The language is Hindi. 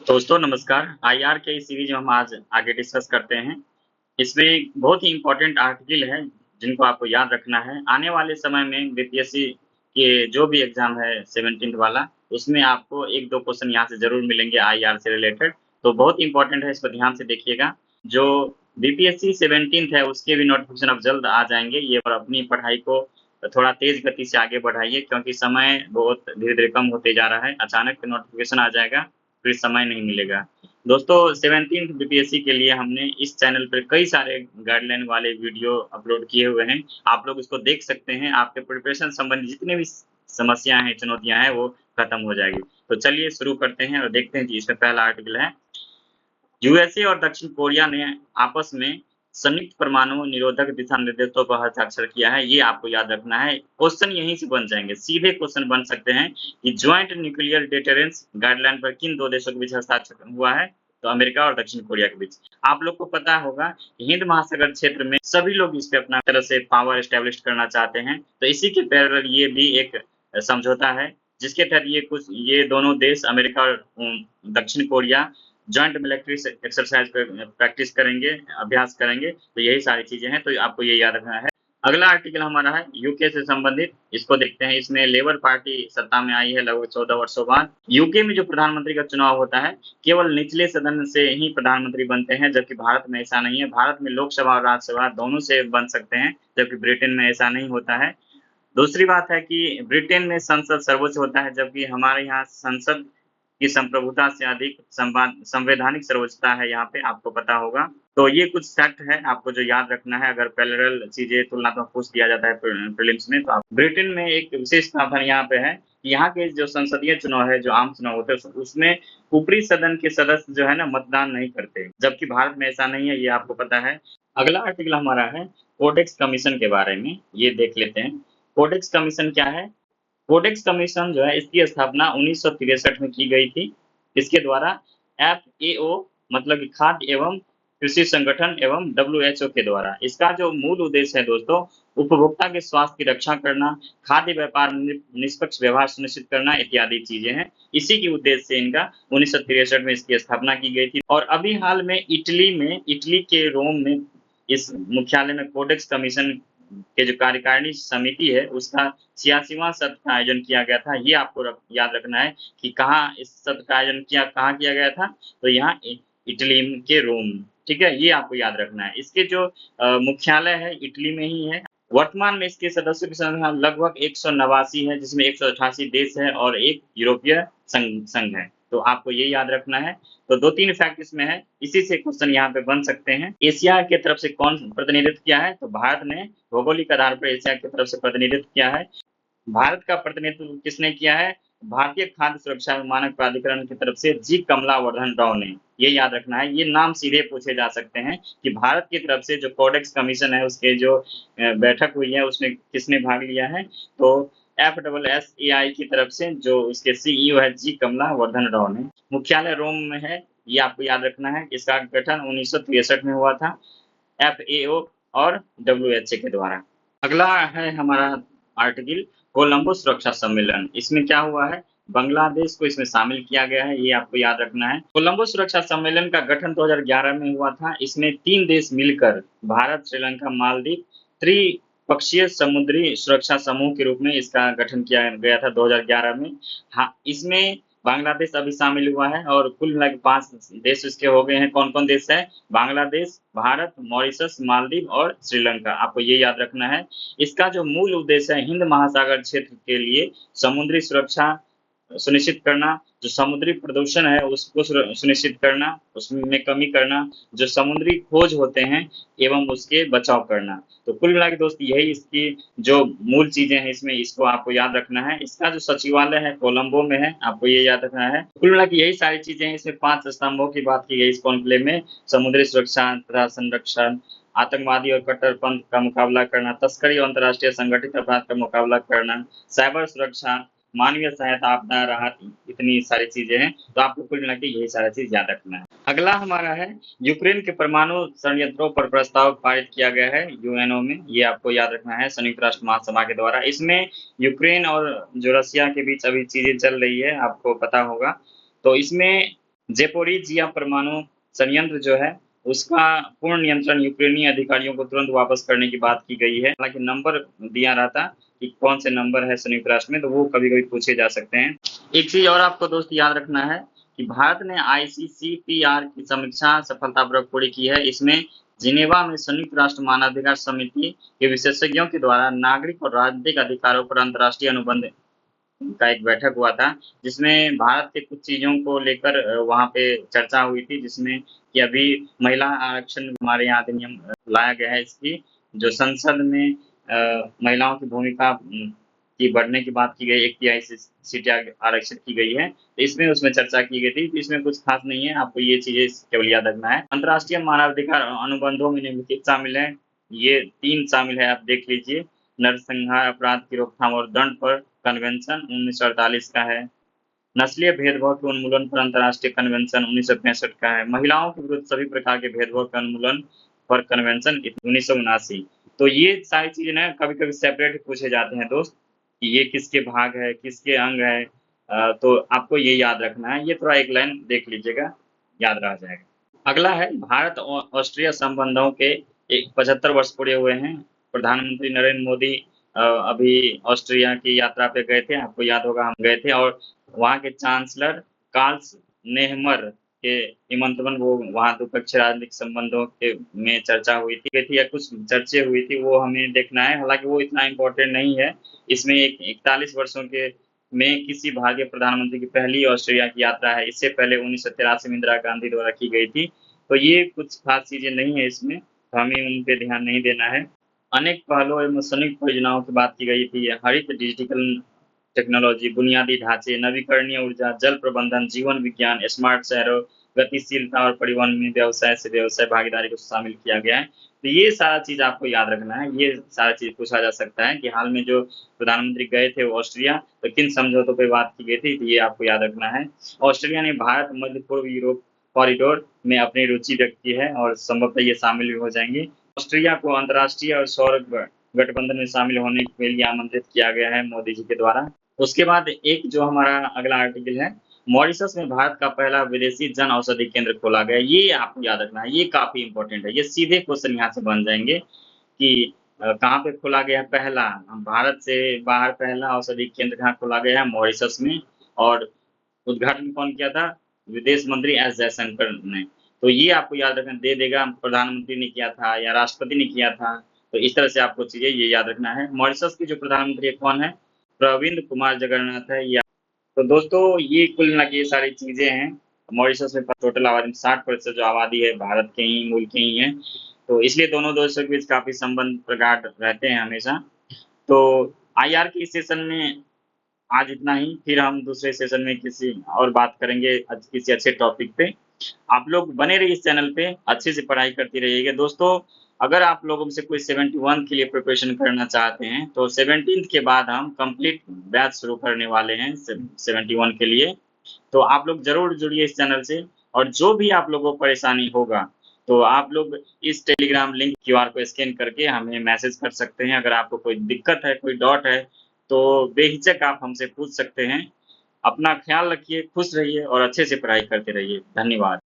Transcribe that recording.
दोस्तों नमस्कार। आईआर के इस सीरीज में हम आज आगे डिस्कस करते हैं। इसमें बहुत ही इम्पोर्टेंट आर्टिकल है जिनको आपको याद रखना है। आने वाले समय में बीपीएससी के जो भी एग्जाम है 17th वाला, उसमें आपको 1-2 क्वेश्चन यहाँ से ज़रूर मिलेंगे आईआर से रिलेटेड। तो बहुत इम्पोर्टेंट है, इसको ध्यान से देखिएगा। जो बीपीएससी 17th है उसके भी नोटिफिकेशन अब जल्द आ जाएँगे। ये और अपनी पढ़ाई को थोड़ा तेज़ गति से आगे बढ़ाइए क्योंकि समय बहुत धीरे-धीरे कम होते जा रहा है। अचानक नोटिफिकेशन आ जाएगा, फिर समय नहीं मिलेगा। दोस्तों 17th बीपीएससी के लिए हमने इस चैनल पर कई सारे गाइडलाइन वाले वीडियो अपलोड किए हुए हैं। आप लोग उसको देख सकते हैं, आपके प्रिपरेशन संबंधी जितने भी समस्याएँ हैं, चुनौतियाँ हैं, वो खत्म हो जाएगी। तो चलिए शुरू करते हैं और देखते हैं कि इसमें पहला आर्टिकल है, यूएसए और दक्षिण कोरिया ने आपस में संयुक्त परमाणु निरोधक दिशा निर्देशों पर हस्ताक्षर किया है। ये आपको याद रखना है। क्वेश्चन यहीं से बन जाएंगे, सीधे क्वेश्चन बन सकते हैं कि ज्वाइंट न्यूक्लियर डिटरेंस गाइडलाइन पर किन दो देशों के बीच हस्ताक्षर हुआ है। तो अमेरिका और दक्षिण कोरिया के बीच। आप लोग को पता होगा कि हिंद महासागर क्षेत्र में सभी लोग इस पे अपना तरह से पावर एस्टेब्लिश करना चाहते हैं। तो इसी के पैरेलल ये भी एक समझौता है जिसके तहत ये दोनों देश अमेरिका और दक्षिण कोरिया जॉइंट मिलिट्री एक्सरसाइज पे प्रैक्टिस करेंगे, अभ्यास करेंगे। तो यही सारी चीजें हैं, तो आपको ये याद रखना है। अगला आर्टिकल हमारा है यूके से संबंधित। इसको देखते हैं। इसमें लेबर पार्टी सत्ता में आई है लगभग 14 वर्षों बाद। यूके में जो प्रधानमंत्री का चुनाव होता है, केवल निचले सदन से ही प्रधानमंत्री बनते हैं, जबकि भारत में ऐसा नहीं है। भारत में लोकसभा और राज्यसभा दोनों से बन सकते हैं, जबकि ब्रिटेन में ऐसा नहीं होता है। दूसरी बात है कि ब्रिटेन में संसद सर्वोच्च होता है, जबकि हमारे यहाँ संसद की संप्रभुता से अधिक संवैधानिक सर्वोच्चता है यहाँ पे, आपको पता होगा। तो ये कुछ फैक्ट है आपको जो याद रखना है। अगर पैरेलल चीजें तुलनात्मक पूछ दिया जाता है प्रीलिम्स में, तो आप ब्रिटेन में एक विशेष प्रावधान यहाँ पे है, यहाँ के जो संसदीय चुनाव है, जो आम चुनाव होते हैं, उसमें ऊपरी सदन के सदस्य जो है ना मतदान नहीं करते, जबकि भारत में ऐसा नहीं है, ये आपको पता है। अगला आर्टिकल हमारा है कोडेक्स कमीशन के बारे में। ये देख लेते हैं। कोडेक्स कमीशन क्या है? कोडेक्स कमीशन जो है, इसकी स्थापना 1963 में की गई थी। इसके द्वारा एफएओ मतलब कि खाद्य एवं कृषि संगठन एवं डब्ल्यूएचओ के द्वारा, इसका जो मूल उद्देश्य है दोस्तों, उपभोक्ता के स्वास्थ्य की रक्षा करना, खाद्य व्यापार निष्पक्ष व्यवहार सुनिश्चित करना इत्यादि चीजें हैं। इसी के उद्देश्य से इनका 1963 में इसकी स्थापना की गई थी। और अभी हाल में इटली के रोम में इस मुख्यालय में कोडेक्स कमीशन के जो कार्यकारिणी समिति है, उसका 86वां सत्र का आयोजन किया गया था। ये आपको याद रखना है कि कहाँ इस सत्र का आयोजन कहाँ किया गया था। तो यहाँ इटली के रोम। ठीक है, ये आपको याद रखना है। इसके जो मुख्यालय है इटली में ही है। वर्तमान में इसके सदस्यों की संख्या लगभग 189 है, जिसमें 188 देश है और एक यूरोपीय संघ है। तो आपको ये याद रखना है। तो 2-3 फैक्ट इसमें है, इसी से क्वेश्चन यहाँ पे बन सकते हैं। एशिया के तरफ से कौन प्रतिनिधित्व किया है? तो भारत ने भौगोलिक आधार पर एशिया की तरफ से प्रतिनिधित्व किया है। भारत का प्रतिनिधित्व किसने किया है? भारतीय खाद्य सुरक्षा मानक प्राधिकरण की तरफ से जी कमलावर्धन राव ने। ये याद रखना है, ये नाम सीधे पूछे जा सकते हैं कि भारत की तरफ से जो कोडेक्स कमीशन है उसके जो बैठक हुई है, उसमें किसने भाग लिया है? तो FSSAI की तरफ से जो उसके सीईओ है जी कमलावर्धन राव ने। मुख्यालय रोम में है, ये आपको याद रखना है। इसका गठन 1963 में हुआ था FAO और WHA के द्वारा। अगला है हमारा आर्टिकल कोलंबो सुरक्षा सम्मेलन। इसमें क्या हुआ है? बांग्लादेश को इसमें शामिल किया गया है, ये आपको याद रखना है। कोलंबो सुरक्षा सम्मेलन का गठन 2011 में हुआ था। इसमें 3 देश मिलकर भारत, श्रीलंका, मालदीव त्रिपक्षीय समुद्री सुरक्षा समूह के रूप में इसका गठन किया गया था 2011 में। हाँ, इसमें बांग्लादेश अभी शामिल हुआ है और कुल मिला के 5 देश इसके हो गए हैं। कौन-कौन देश है? बांग्लादेश, भारत, मॉरिशस, मालदीव और श्रीलंका। आपको ये याद रखना है। इसका जो मूल उद्देश्य है, हिंद महासागर क्षेत्र के लिए समुद्री सुरक्षा सुनिश्चित करना, जो समुद्री प्रदूषण है उसको सुनिश्चित करना, उसमें कमी करना, जो समुद्री खोज होते हैं एवं उसके बचाव करना। तो कुल मिला के दोस्त यही इसकी जो मूल चीजें हैं, इसमें इसको आपको याद रखना है। इसका जो सचिवालय है कोलंबो में है, आपको ये याद रखना है। कुल मिला के यही सारी चीजें हैं। इसमें 5 स्तंभों की बात की गई इस कॉन्क्लेव में: समुद्री सुरक्षा तथा संरक्षण, आतंकवादी और कट्टरपंथ का मुकाबला करना, तस्करी और अंतर्राष्ट्रीय संगठित अपराध का मुकाबला करना, साइबर सुरक्षा, मानवीय सहायता, आपदा राहत, इतनी सारी चीजें हैं। तो आपको कुल मिला के यही सारा चीज याद रखना है। अगला हमारा है यूक्रेन के परमाणु संयंत्रों पर प्रस्ताव पारित किया गया है यूएनओ में। ये आपको याद रखना है, संयुक्त राष्ट्र महासभा के द्वारा। इसमें यूक्रेन और जो रसिया के बीच अभी चीजें चल रही है, आपको पता होगा। तो इसमें ज़ेपोरिज़िया परमाणु संयंत्र जो है, उसका पूर्ण नियंत्रण यूक्रेनी अधिकारियों को तुरंत वापस करने की बात की गई है। हालाँकि नंबर दिया रहता कि कौन से नंबर है संयुक्त राष्ट्र में, तो वो कभी-कभी पूछे जा सकते हैं। एक चीज़ और आपको दोस्त याद रखना है कि भारत ने आईसीसीपीआर की समीक्षा सफलतापूर्वक पूरी की है। इसमें जिनेवा में संयुक्त राष्ट्र मानवाधिकार समिति के विशेषज्ञों के द्वारा नागरिक और राजनीतिक अधिकारों पर अंतर्राष्ट्रीय अनुबंध का एक बैठक हुआ था, जिसमें भारत के कुछ चीज़ों को लेकर वहाँ पे चर्चा हुई थी, जिसमें कि अभी महिला आरक्षण हमारे यहाँ अधिनियम लाया गया है इसकी, जो संसद में महिलाओं की भूमिका की बढ़ने की बात की गई, 1/3 सीटें आरक्षित की गई है। तो इसमें उसमें चर्चा की गई थी, तो इसमें कुछ खास नहीं है, आपको ये चीज़ें केवल याद रखना है। अंतर्राष्ट्रीय मानवाधिकार अनुबंधों में निम्नलिखित शामिल हैं, ये 3 शामिल है, आप देख लीजिए। नरसंहार अपराध की रोकथाम और दंड पर कन्वेंशन 1948 का है। नस्लीय भेदभाव के उन्मूलन पर अंतर्राष्ट्रीय कन्वेंशन 1965 का है। महिलाओं के विरुद्ध सभी प्रकार के भेदभाव के उन्मूलन पर कन्वेंशन 1979। तो ये सारी चीज़ें ना कभी-कभी सेपरेट पूछे जाते हैं दोस्त, कि ये किसके भाग है, किसके अंग है, तो आपको ये याद रखना है। ये थोड़ा एक लाइन देख लीजिएगा, याद रह जाएगा। अगला है भारत और ऑस्ट्रिया संबंधों के 75 वर्ष पूरे हुए हैं। प्रधानमंत्री नरेंद्र मोदी अभी ऑस्ट्रिया की यात्रा पे गए थे, आपको याद होगा हम गए थे, और वहाँ के चांसलर कार्ल नेहमर के निमंत्रण वो वहाँ द्विपक्षीय राजनीतिक संबंधों के में चर्चा हुई थी या कुछ चर्चे हुई थी, वो हमें देखना है। हालाँकि वो इतना इम्पोर्टेंट नहीं है। इसमें 41 वर्षों के में किसी भारतीय प्रधानमंत्री की पहली ऑस्ट्रेलिया की यात्रा है। इससे पहले 1983 में इंदिरा गांधी द्वारा की गई थी। तो ये कुछ खास चीज़ें नहीं है इसमें, तो हमें उन पे ध्यान नहीं देना है। अनेक पहलों एवं संयुक्त परियोजनाओं की बात की गई थी। हरित डिजिटल टेक्नोलॉजी, बुनियादी ढांचे, नवीकरणीय ऊर्जा, जल प्रबंधन, जीवन विज्ञान, स्मार्ट शहरों, गतिशीलता और परिवहन में व्यवसाय से व्यवसाय भागीदारी को शामिल किया गया है। तो ये सारा चीज़ आपको याद रखना है। ये सारा चीज़ पूछा जा सकता है कि हाल में जो प्रधानमंत्री गए थे वो ऑस्ट्रिया, तो किन समझौतों पे बात की गई थी, तो ये आपको याद रखना है। ऑस्ट्रेलिया ने भारत, मध्य पूर्व यूरोप कॉरिडोर में अपनी रुचि व्यक्त की है और संभवतः ये शामिल भी हो जाएँगे। ऑस्ट्रेलिया को अंतर्राष्ट्रीय और सौर गठबंधन में शामिल होने के लिए आमंत्रित किया गया है मोदी जी के द्वारा। उसके बाद एक जो हमारा अगला आर्टिकल है, मॉरिशस में भारत का पहला विदेशी जन औषधि केंद्र खोला गया। ये आपको याद रखना है, ये काफ़ी इम्पोर्टेंट है। ये सीधे क्वेश्चन यहाँ से बन जाएँगे कि कहाँ पे खोला गया है पहला? भारत से बाहर पहला औषधि केंद्र कहाँ खोला गया है? मॉरिशस में। और उद्घाटन कौन किया था? विदेश मंत्री एस जयशंकर ने। तो ये आपको याद रखना, दे देगा प्रधानमंत्री ने किया था या राष्ट्रपति ने किया था। तो इस तरह से आपको चीज़ें ये याद रखना है। मॉरिशस के जो प्रधानमंत्री कौन है? प्रविंद कुमार जगन्नाथ है। या तो दोस्तों ये कुल मिला के ये सारी चीज़ें हैं। मॉरिशस में टोटल आबादी में 60% जो आबादी है भारत के ही मूल के ही हैं। तो इसलिए दोनों देशों के बीच काफ़ी संबंध प्रगाढ़ रहते हैं हमेशा। तो आईआर के इस सेशन में आज इतना ही, फिर हम दूसरे सेशन में किसी और बात करेंगे किसी अच्छे टॉपिक पे। आप लोग बने रहिए इस चैनल पे, अच्छे से पढ़ाई करते रहिएगा। दोस्तों, अगर आप लोगों में से कोई 71 के लिए प्रिपरेशन करना चाहते हैं, तो 17th के बाद हम कंप्लीट बैच शुरू करने वाले हैं 71 के लिए। तो आप लोग ज़रूर जुड़िए इस चैनल से, और जो भी आप लोगों को परेशानी होगा, तो आप लोग इस टेलीग्राम लिंक क्यूआर को स्कैन करके हमें मैसेज कर सकते हैं। अगर आपको कोई दिक्कत है, कोई डाउट है, तो बेहिचक आप हमसे पूछ सकते हैं। अपना ख़्याल रखिए, खुश रहिए और अच्छे से पढ़ाई करते रहिए। धन्यवाद।